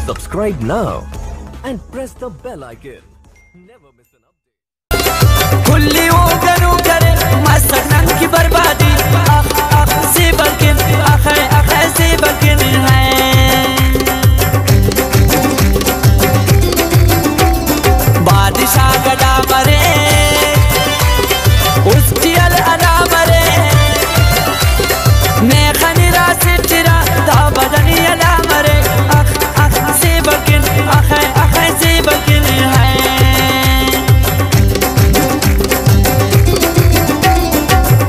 Subscribe now and press the bell icon. Never miss an update. खुली वो करूँ करे मस्तन की बर्बादी आख से बल्किन आख से बल्किन है बादशाह गदा मरे उसकी अला मरे मैं खनीरा से चिरा दा बदनी अला मरे आख से बल्किन आख से बल्किन है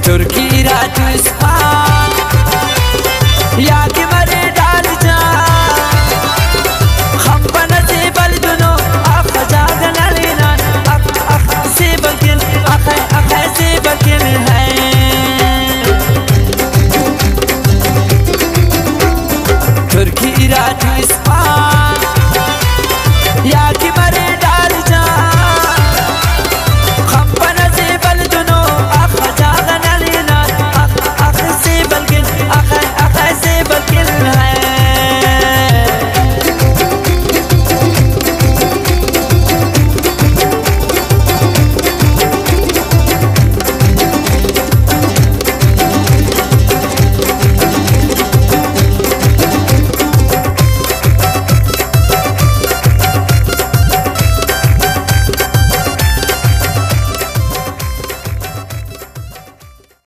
तुर्की राजस्थान या कि मरे डाल जा हम बन से बल दुनो आख जाग लेना आख से बकिन आख से बकिन है तुर्की राजस्थान